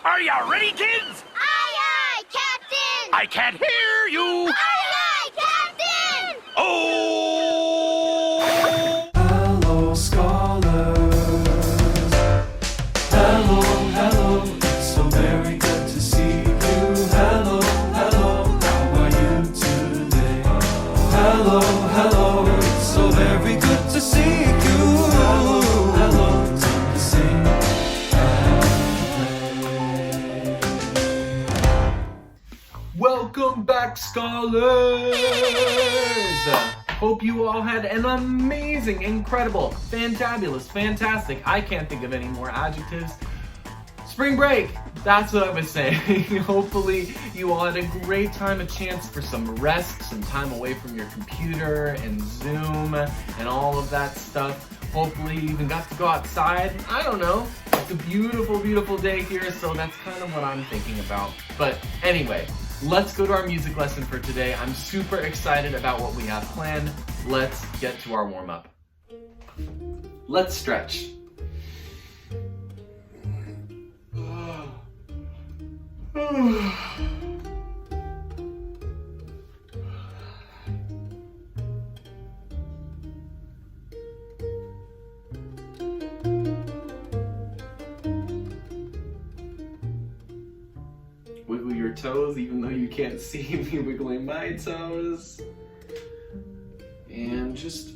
Are you ready, kids? Aye, aye, Captain! I can't hear you. Aye, aye, Captain! Oh! Hello, scholars. Hello, hello. It's so very good to see you. Hello, hello. How are you today? Hello, hello. It's so very good to see you. Hello, hello. Time to sing and play. Welcome back, scholars. Hope you all had an amazing, incredible, fantabulous, fantastic, I can't think of any more adjectives, spring break. That's what I was saying. Hopefully you all had a great time, a chance for some rest, some time away from your computer and Zoom and all of that stuff. Hopefully you even got to go outside. I don't know. It's a beautiful, beautiful day here, so that's kind of what I'm thinking about. But anyway, let's go to our music lesson for today. I'm super excited about what we have planned. Let's get to our warm-up. Let's stretch. Wiggle your toes, even though you can't see me wiggling my toes. And just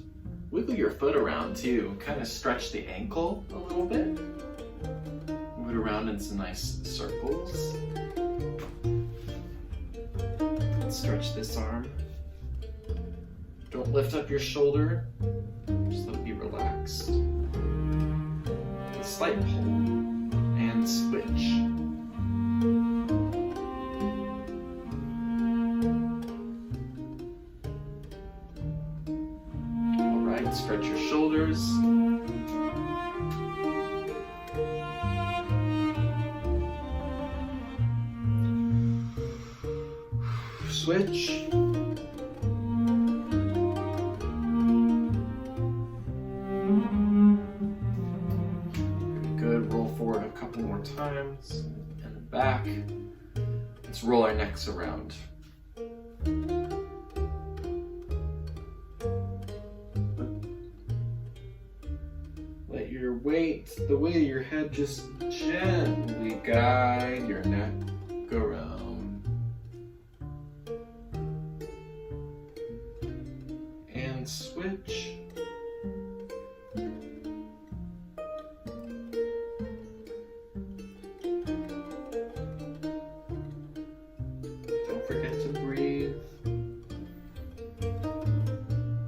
wiggle your foot around too. Kind of stretch the ankle a little bit. Move it around in some nice circles. Stretch this arm. Don't lift up your shoulder. Just let it be relaxed. A slight pull and switch. Stretch your shoulders. Switch. Good. Roll forward a couple more times and back. Let's roll our necks around. Let your weight, the weight of your head, just gently guide your neck around. And switch. Don't forget to breathe.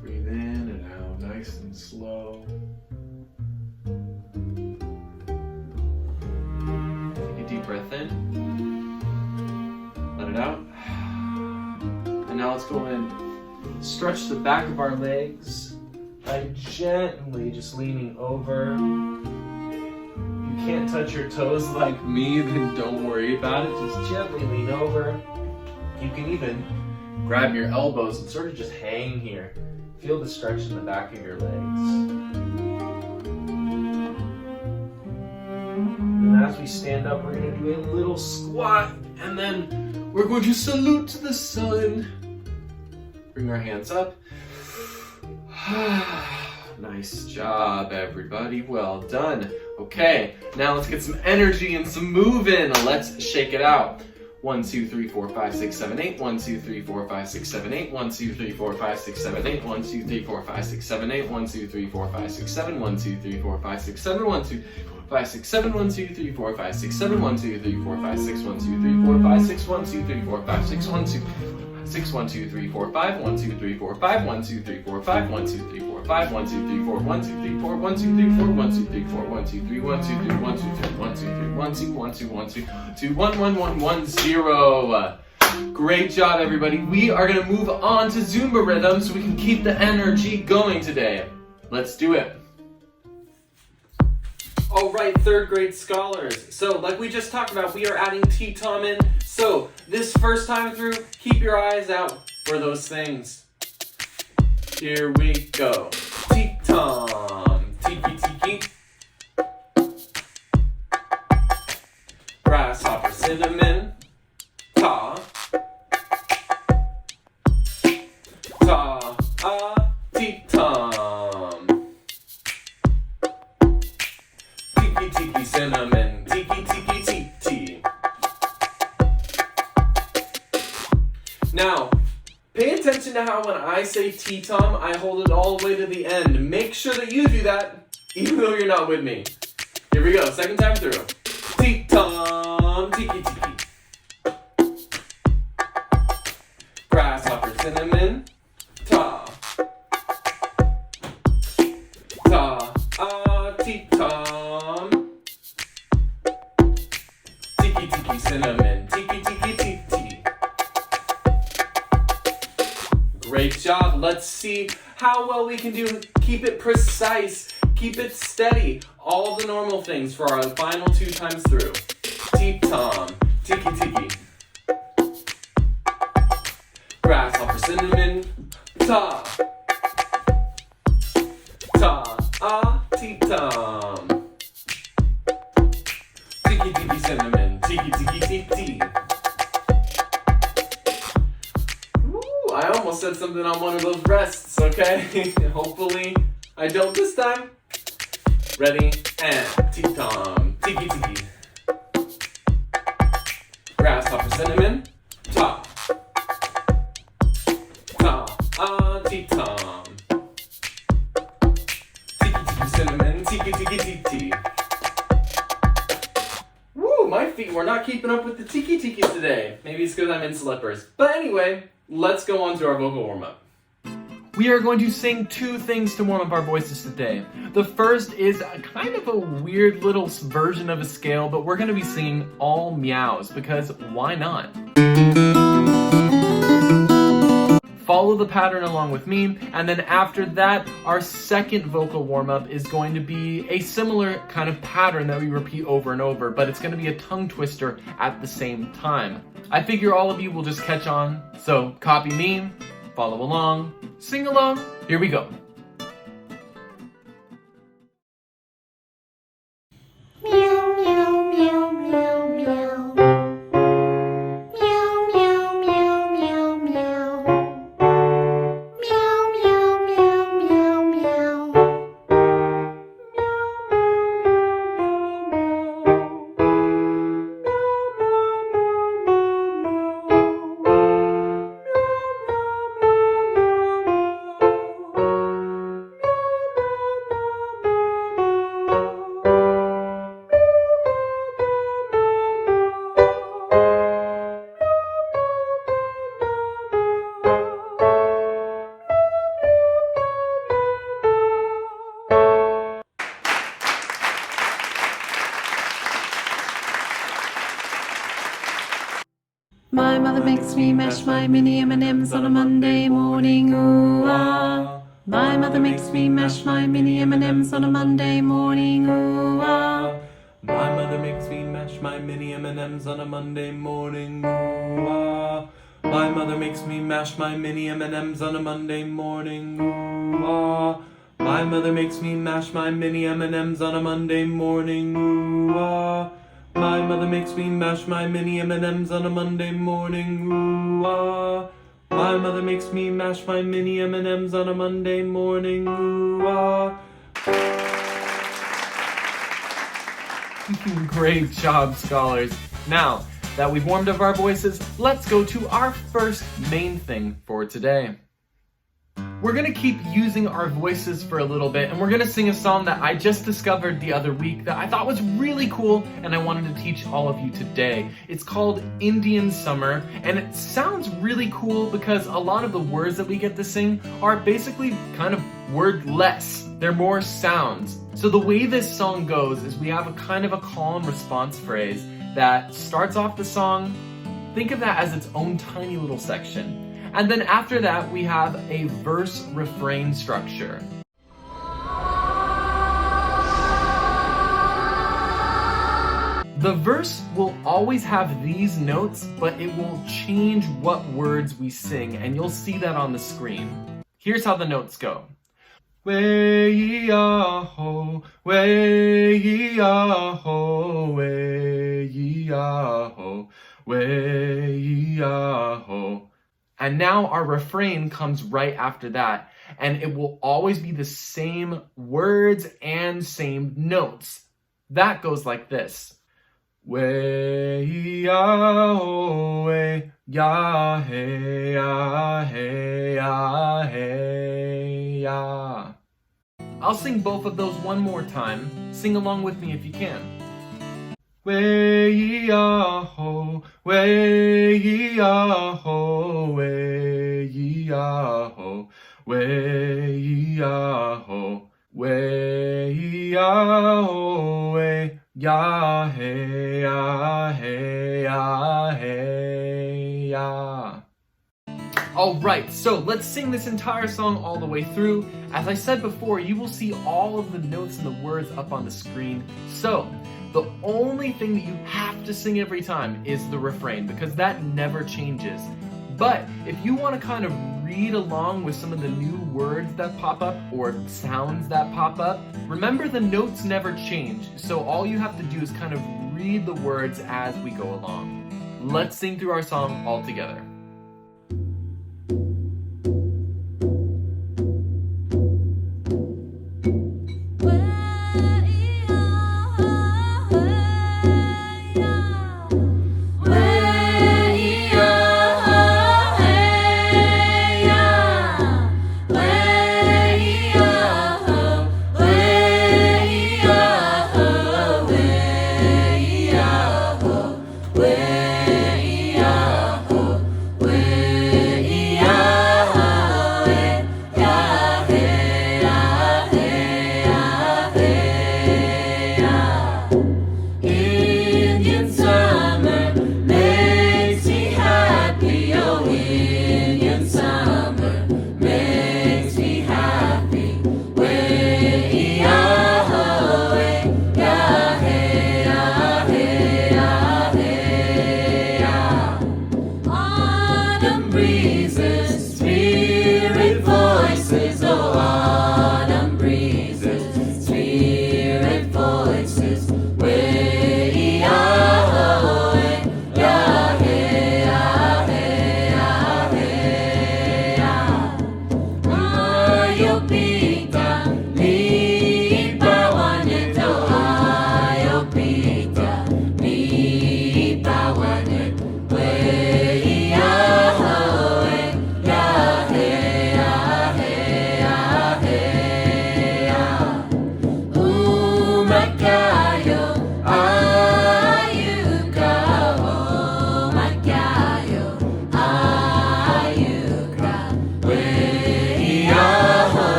Breathe in and out, nice and slow. Deep breath in, let it out, and now let's go and stretch the back of our legs by gently just leaning over. If you can't touch your toes like me, then don't worry about it, just gently lean over. You can even grab your elbows and sort of just hang here. Feel the stretch in the back of your legs. And as we stand up, we're going to do a little squat, and then we're going to salute to the sun. Bring our hands up. Nice job, everybody. Well done. Okay, now let's get some energy and some moving. Let's shake it out. 1, 2, 3, 4, 5, 6, 7, 8. 1, 2, 3, 4, 5, 6, 7, 8. 1, 2, 3, 4, 5, 6, 7, 8. 1, 2, 3, 4, 5, 6, 7, 8. 1, 2, 3, 4, 5, 6, 7. 1, 2, 3, 4, 5, 6, 7. 1, 2, 5, 6, 7, 1, 2, 3, 4, 5, 6, 7, 1, 2, 3, 4, 5, 6, 1, 2, 3, 4, 5, 6, 1, 2, 3, 4, 5, 6, 1, 2, 6, 1, 2, 3, 4, 5, 1, 2, 3, 4, 5, 1, 2, 3, 4, 5, 1, 2, 3, 4, 5, 1, 2, 3, 4, 1, 2, 3, 4, 1, 2, 3, 4, 1, 2, 3, 4, 1, 2, 3, 1, 2, 3, 1, 2, 3, 1, 2, 3, 1, 2, 1, 2, 1, 2, 2, 1, 1, 1, 1, 0. Great job, everybody. We are going to move on to Zumba rhythm so we can keep the energy going today. Let's do it. All right, third grade scholars. So like we just talked about, we are adding T-tom in. So this first time through, keep your eyes out for those things. Here we go. T-tom, tiki tiki. Grasshopper. cinnamon. Ta. Ta. Ah. Tea tom. Tiki tiki cinnamon. Tiki tiki tea tea. Now, pay attention to how when I say tea tom, I hold it all the way to the end. Make sure that you do that, even though you're not with me. Here we go, second time through. Tea tom, tiki tiki. Grasshopper cinnamon, ta. Ta, ah, tea tom. Tiki tiki cinnamon, tiki tiki tea tea. Great job. Let's see how well we can do. Keep it precise. Keep it steady. All the normal things for our final 2 times through. Tea tom. Tiki tiki. Grasshopper cinnamon. Ta. Ta. Ah. Tea tom. Tiki tiki cinnamon. Tiki tiki tea tea. I almost said something on one of those rests, okay? Hopefully I don't this time. Ready? And tea tom, tiki tiki. Grasshopper cinnamon, ta. Ta, ah, tea tom. Tiki tiki cinnamon, tiki tiki tea tea. Woo, my feet were not keeping up with the tiki tikis today. Maybe it's because I'm in slippers. But anyway, let's go on to our vocal warm-up. We are going to sing 2 things to warm up our voices today. The first is kind of a weird little version of a scale, but we're going to be singing all meows because why not? Follow the pattern along with me, and then after that, our second vocal warm-up is going to be a similar kind of pattern that we repeat over and over, but it's going to be a tongue twister at the same time. I figure all of you will just catch on, so copy me, follow along, sing along, here we go. Meow, meow, meow, meow, meow. Meow, meow, meow, meow, meow. Meow, meow, meow, meow, meow. My mother makes me mash my mini M&Ms on a Monday morning, ooh ah. My mother makes me mash my mini M&Ms on a Monday morning, ooh ah. My mother makes me mash my mini M&Ms on a Monday morning, ooh ah. My mother makes me mash my mini M&Ms on a Monday morning, ooh ah. My mother makes me mash my mini M&Ms on a Monday morning, ooh ah. My mother makes me mash my mini M&Ms on a Monday morning, ooh ah. My mother makes me mash my mini M&Ms on a Monday morning, ooh ah. Great job, scholars. Now that we've warmed up our voices, let's go to our first main thing for today. We're gonna keep using our voices for a little bit, and we're gonna sing a song that I just discovered the other week that I thought was really cool, and I wanted to teach all of you today. It's called Indian Summer, and it sounds really cool because a lot of the words that we get to sing are basically kind of wordless. They're more sounds. So the way this song goes is we have a kind of a call and response phrase that starts off the song. Think of that as its own tiny little section. And then after that, we have a verse-refrain structure. The verse will always have these notes, but it will change what words we sing, and you'll see that on the screen. Here's how the notes go. Way-yee-ah-ho, way-yee-ah-ho, way-yee-ah-ho. way-ya-ho, way-ya-ho. And now our refrain comes right after that, and it will always be the same words and same notes. That goes like this. Way-ya-ho, way-ya-hey-ya-hey-ya-hey-ya. I'll sing both of those one more time. Sing along with me if you can. Way-ya-ho, way-ya-ho, way-ya-ho, way-ya-ho, way-ya-ho, way-ya-hey-ya-hey-ya-hey-ya. Alright, so let's sing this entire song all the way through. As I said before, you will see all of the notes and the words up on the screen. So, the only thing that you have to sing every time is the refrain, because that never changes. But if you want to kind of read along with some of the new words that pop up or sounds that pop up, remember the notes never change. So all you have to do is kind of read the words as we go along. Let's sing through our song all together.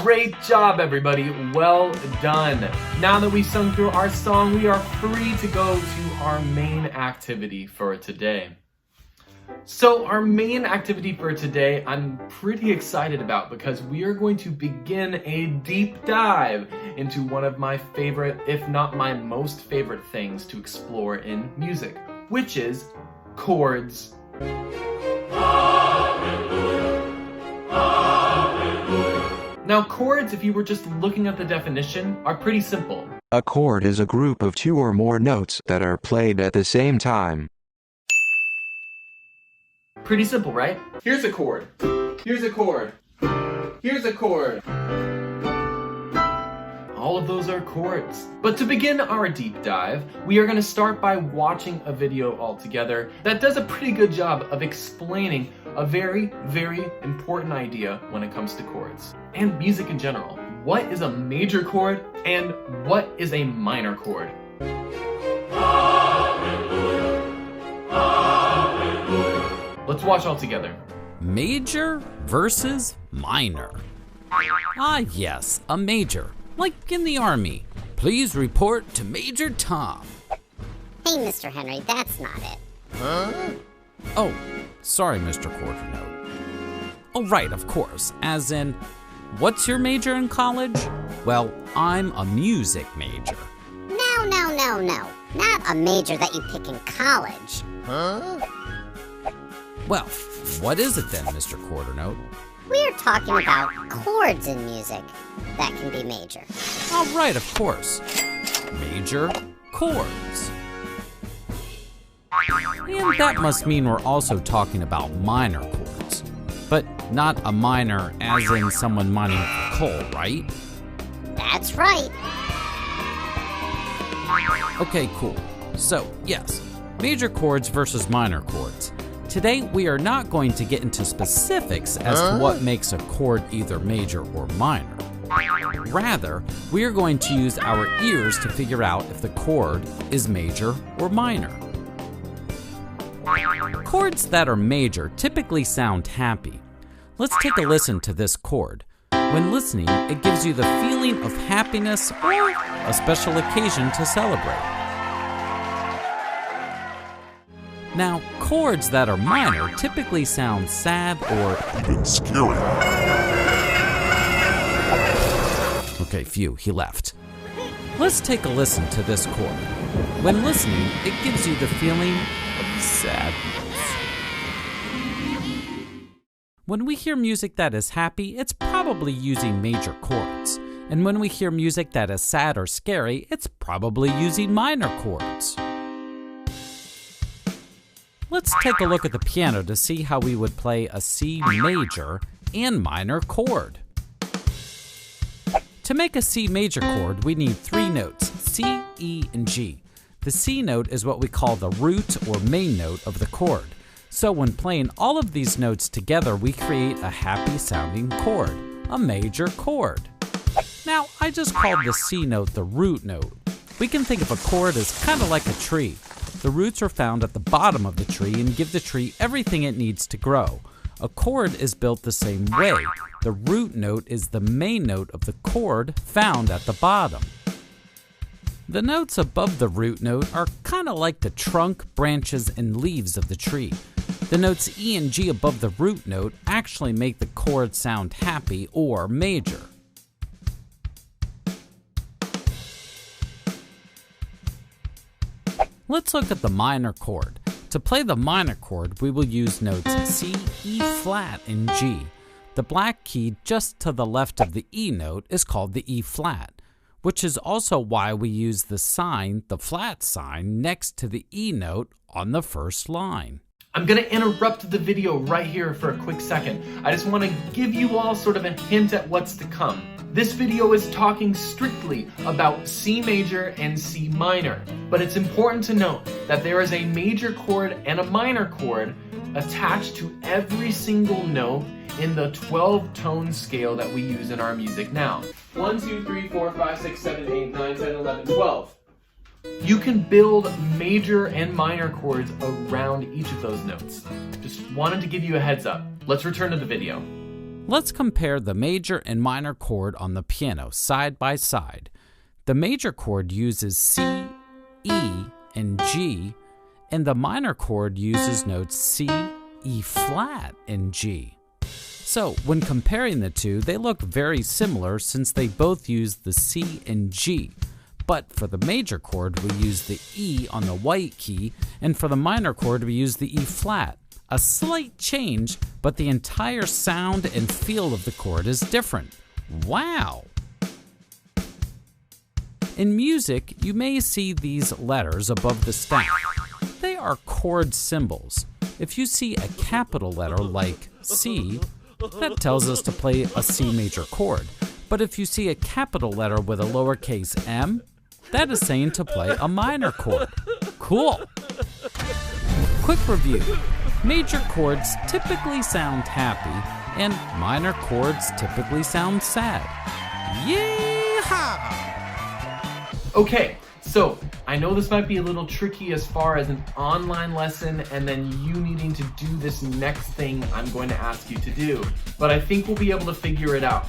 Great job, everybody. Well done. Now that we've sung through our song, we are free to go to our main activity for today. So our main activity for today, I'm pretty excited about because we are going to begin a deep dive into one of my favorite, if not my most favorite things to explore in music, which is chords. Now, chords, if you were just looking at the definition, are pretty simple. A chord is a group of two or more notes that are played at the same time. Pretty simple, right? Here's a chord. Here's a chord. Here's a chord. All of those are chords. But to begin our deep dive, we are going to start by watching a video altogether that does a pretty good job of explaining a very, very important idea when it comes to chords and music in general. What is a major chord and what is a minor chord? Let's watch all together. Major versus minor. Ah, yes, a major. Like in the army. Please report to Major Tom. Hey, Mr. Henry, that's not it. Oh, sorry, Mr. Quarter Note. Oh, right, of course. As in, what's your major in college? Well, I'm a music major. No. Not a major that you pick in college. Well, what is it then, Mr. Quarter Note? We're talking about chords in music that can be major. Oh, right, of course. Major chords. And that must mean we're also talking about minor chords. But not a miner as in someone mining for coal, right? That's right. Okay, cool. So, yes, major chords versus minor chords. Today, we are not going to get into specifics as to what makes a chord either major or minor. Rather, we are going to use our ears to figure out if the chord is major or minor. Chords that are major typically sound happy. Let's take a listen to this chord. When listening, it gives you the feeling of happiness or a special occasion to celebrate. Now, chords that are minor typically sound sad or even scary. Okay, phew, he left. Let's take a listen to this chord. When listening, it gives you the feeling of sadness. When we hear music that is happy, it's probably using major chords. And when we hear music that is sad or scary, it's probably using minor chords. Let's take a look at the piano to see how we would play a C major and minor chord. To make a C major chord, we need 3 notes, C, E, and G. The C note is what we call the root or main note of the chord. So when playing all of these notes together, we create a happy sounding chord, a major chord. Now, I just called the C note the root note. We can think of a chord as kind of like a tree. The roots are found at the bottom of the tree and give the tree everything it needs to grow. A chord is built the same way. The root note is the main note of the chord found at the bottom. The notes above the root note are kind of like the trunk, branches, and leaves of the tree. The notes E and G above the root note actually make the chord sound happy or major. Let's look at the minor chord. To play the minor chord, we will use notes C, E flat, and G. The black key just to the left of the E note is called the E flat, which is also why we use the sign, the flat sign, next to the E note on the first line. I'm gonna interrupt the video right here for a quick second. I just wanna give you all sort of a hint at what's to come. This video is talking strictly about C major and C minor, but it's important to note that there is a major chord and a minor chord attached to every single note in the 12-tone scale that we use in our music now. 1, 2, 3, 4, 5, 6, 7, 8, 9, 10, 11, 12. You can build major and minor chords around each of those notes. Just wanted to give you a heads up. Let's return to the video. Let's compare the major and minor chord on the piano side by side. The major chord uses C, E, and G, and the minor chord uses notes C, E flat, and G. So when comparing the two, they look very similar since they both use the C and G. But for the major chord, we use the E on the white key, and for the minor chord, we use the E flat. A slight change, but the entire sound and feel of the chord is different. Wow! In music, you may see these letters above the staff. They are chord symbols. If you see a capital letter like C, that tells us to play a C major chord. But if you see a capital letter with a lowercase m, that is saying to play a minor chord. Cool! Quick review. Major chords typically sound happy, and minor chords typically sound sad. Yeehaw! Okay, so I know this might be a little tricky as far as an online lesson and then you needing to do this next thing I'm going to ask you to do, but I think we'll be able to figure it out.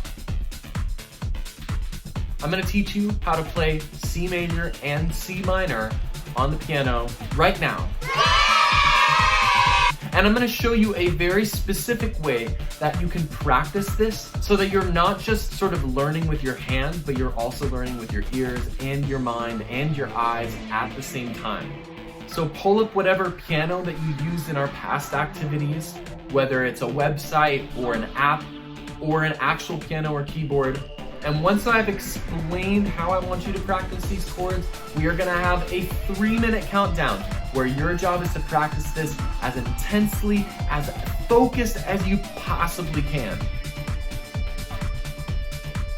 I'm going to teach you how to play C major and C minor on the piano right now. And I'm gonna show you a very specific way that you can practice this so that you're not just sort of learning with your hands, but you're also learning with your ears and your mind and your eyes at the same time. So pull up whatever piano that you used in our past activities, whether it's a website or an app or an actual piano or keyboard. And once I've explained how I want you to practice these chords, we are gonna have a 3-minute countdown where your job is to practice this as intensely, as focused as you possibly can.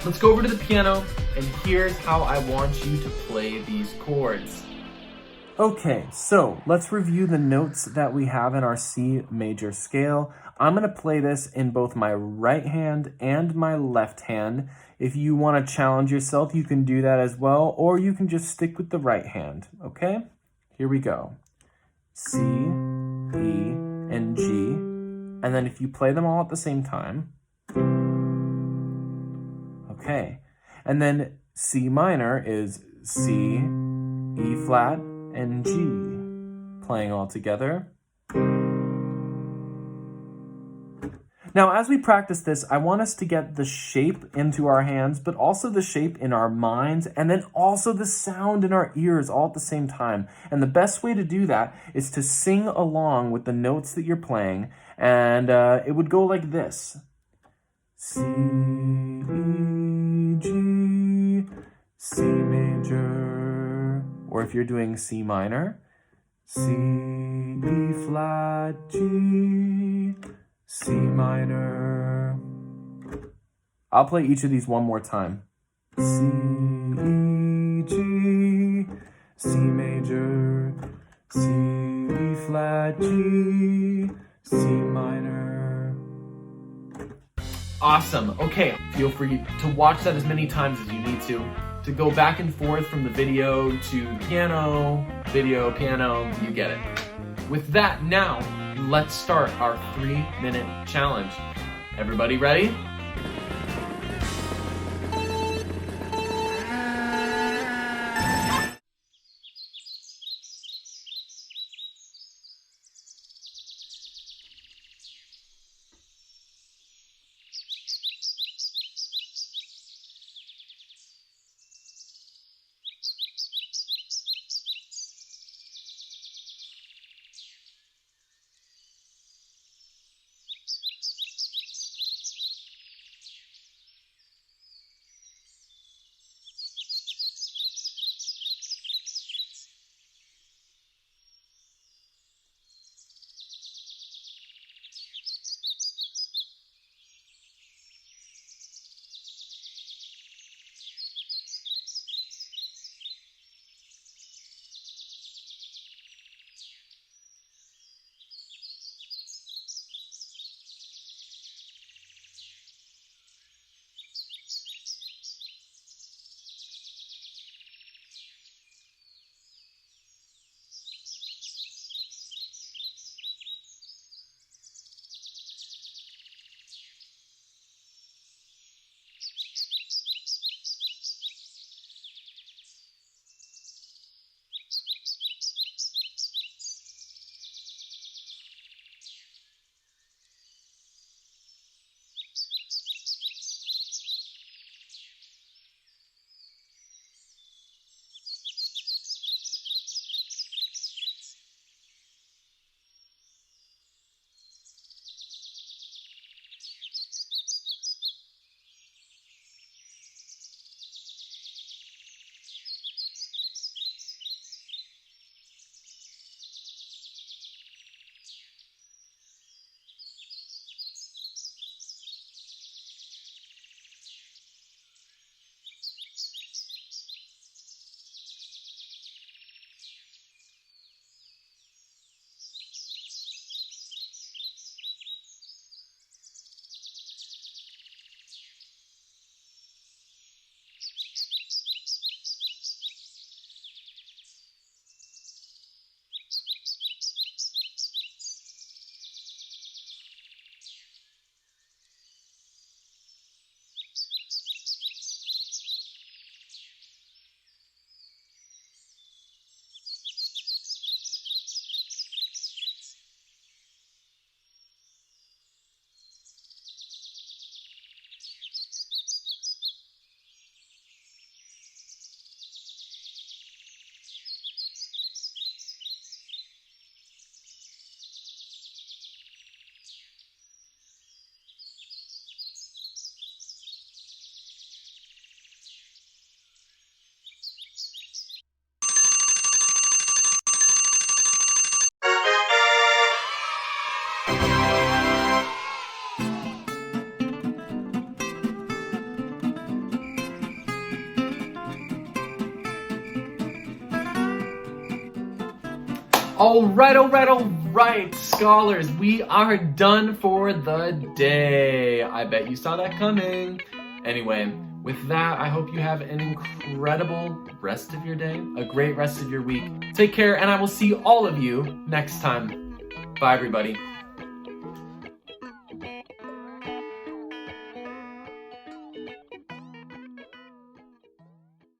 Let's go over to the piano, and here's how I want you to play these chords. Okay, so let's review the notes that we have in our C major scale. I'm going to play this in both my right hand and my left hand. If you want to challenge yourself, you can do that as well, or you can just stick with the right hand, okay? Here we go. C, E, and G. And then if you play them all at the same time. Okay. And then C minor is C, E flat, and G, playing all together. Now, as we practice this, I want us to get the shape into our hands, but also the shape in our minds, and then also the sound in our ears all at the same time. And the best way to do that is to sing along with the notes that you're playing, and it would go like this. C, E, G, C major. Or if you're doing C minor, C, E flat, G, C minor. I'll play each of these one more time. C, E, G, C major, C, E flat, G, C minor. Awesome. Okay, feel free to watch that as many times as you need to go back and forth from the video to the piano, video, piano, you get it. With that, now, let's start our 3-minute challenge. Everybody ready? All right, scholars, we are done for the day. I bet you saw that coming. Anyway, with that, I hope you have an incredible rest of your day, a great rest of your week. Take care, and I will see all of you next time. Bye, everybody.